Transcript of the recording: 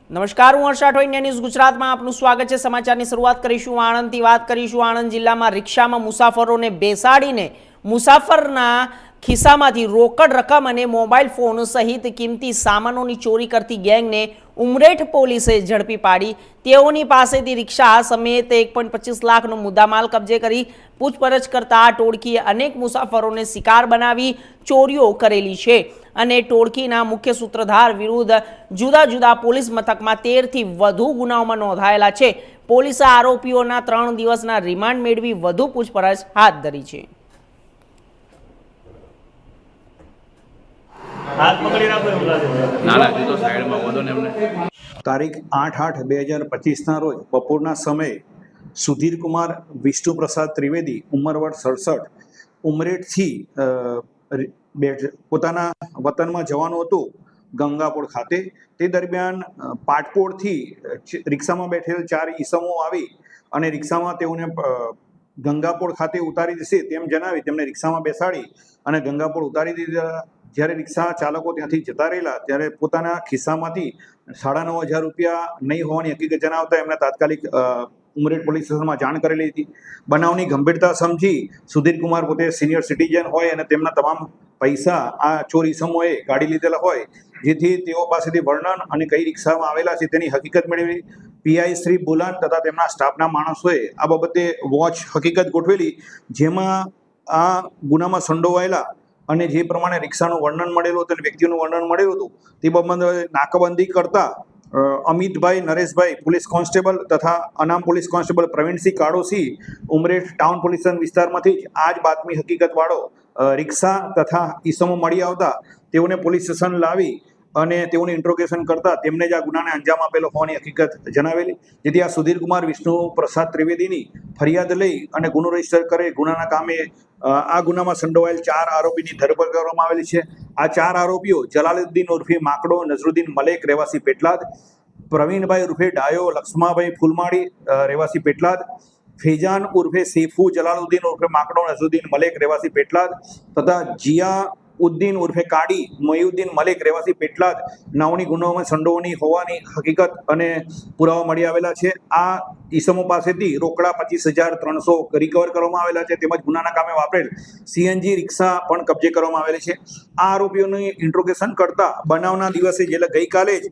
નમસ્કાર, હું હર્ષ Rathod, India news ગુજરાતમાં આપનું સ્વાગત છે। સમાચારની શરૂઆત કરીશું આણંદથી। વાત કરીશું આણંદ જિલ્લામાં રિક્ષામાં મુસાફરોને બેસાડીને મુસાફરના ખિસ્સામાંથી રોકડ રકમ અને મોબાઈલ ફોન સહિત કિંમતી સામાનોની ચોરી કરતી ગેંગને ઉમરેઠ પોલીસે ઝડપી પાડી તેઓની પાસેથી રિક્ષા સમેત 1.25 લાખનો મુદ્દામાલ કબજે કરી પૂછપરછ કરતા આ ટોળકીએ અનેક મુસાફરોને શિકાર બનાવી ચોરીઓ કરેલી છે અને ટોળકીના મુખ્ય સૂત્રધાર વિરુદ્ધ જુદા જુદા પોલીસ મથકમાં 13થી વધુ ગુનાઓમાં નોંધાયેલા છે। પોલીસે આરોપીઓના 3 દિવસના રિમાન્ડ મેળવી વધુ પૂછપરછ હાથ ધરી છે। તારીખ 8/8/2025 રોજ બપોરના સમયે સુધીર કુમાર વિષ્ણુ પ્રસાદ ત્રિવેદી ઉંમર વર્ષ 67 ઉમરેઠથી પોતાના વતનમાં જવાનું હતું ગંગાપોળ ખાતે। તે દરમિયાન પાટપોળથી રિક્ષામાં બેઠેલ 4 ઈસમો આવી અને રિક્ષામાં તેઓને ગંગાપોળ ખાતે ઉતારી દેશે તેમ જણાવી તેમને રિક્ષામાં બેસાડી અને ગંગાપોળ ઉતારી દીધા। જ્યારે રિક્ષા ચાલકો ત્યાંથી જતા રહેલા ત્યારે પોતાના ખિસ્સામાંથી 9,500 રૂપિયા નહીં હોવાની હકીકત જણાવતા એમને તાત્કાલિક ઉમરેઠ પોલીસ સ્ટેશનમાં જાણ કરેલી હતી। બનાવની ગંભીરતા સમજી સુધીર કુમાર પોતે સિનિયર સિટીઝન હોય અને તેમના તમામ પૈસા આ ચોર ઈસમોએ કાઢી લીધેલા હોય, જેથી તેઓ પાસેથી વર્ણન અને કઈ રિક્ષામાં આવેલા છે તેની હકીકત મેળવી પીઆઈ શ્રી બુલાન તથા તેમના સ્ટાફના માણસોએ આ બાબતે વોચ હકીકત ગોઠવેલી, જેમાં આ ગુનામાં સંડોવાયેલા અને જે પ્રમાણે રિક્ષાનું વર્ણન મળેલું હતું અને વ્યક્તિનું વર્ણન મળેલું હતું તે બાબતે નાકાબંધી કરતા અમિતભાઈ નરેશભાઈ પોલીસ કોન્સ્ટેબલ તથા અનામ police constable Pravinsinh Kalosi Umreth town police વિસ્તારમાંથી જ આ જ બાતમી હકીકતવાળો રિક્ષા તથા ઈસમો મળી આવતા તેઓને પોલીસ સ્ટેશન લાવી અને તેઓનું ઇન્ટ્રોગેશન કરતા તેમને જ આ ગુનાને અંજામ આપેલો હોવાની હકીકત જણાવેલી, જેથી આ સુધીર કુમાર વિષ્ણુ પ્રસાદ ત્રિવેદીની ફરિયાદ લઈ અને ગુનો રજીસ્ટર કરે ગુનાના કામે આ ગુનામાં સંડોવાયેલ 4 આરોપીની ધરપકડ કરવામાં આવેલી છે। આ 4 આરોપીઓ જલાલુદ્દીન ઉર્ફે માકડો, નઝરુદ્દીન મલેક રહેવાસી પેટલાદ, પ્રવીણભાઈ ઉર્ફે ડાયો, લક્ષ્માભાઈ ફૂલમાળી રહેવાસી પેટલાદ, ફેજાન ઉર્ફે સૈફુ જલાલુદ્દીન ઉર્ફે માકડો, નઝરુદ્દીન મલેક રહેવાસી પેટલાદ તથા જિયા ઉદ્દીન ઉર્ફે કાડી, મોયુદ્દીન મલેક રહેવાસી પેટલાદ નાઓની ગુનાઓમાં સંડોવણી હોવાની હકીકત અને પુરાવા મળી આવેલા છે। આ ઈસમો પાસેથી રોકડા 25,300 રિકવર કરવામાં આવેલા છે, તેમજ ગુનાના કામે વાપરેલ સીએનજી રિક્ષા પણ કબજે કરવામાં આવેલી છે। આ આરોપીઓનું ઇન્ટ્રોગેશન કરતા બનાવના દિવસે એટલે ગઈકાલે જ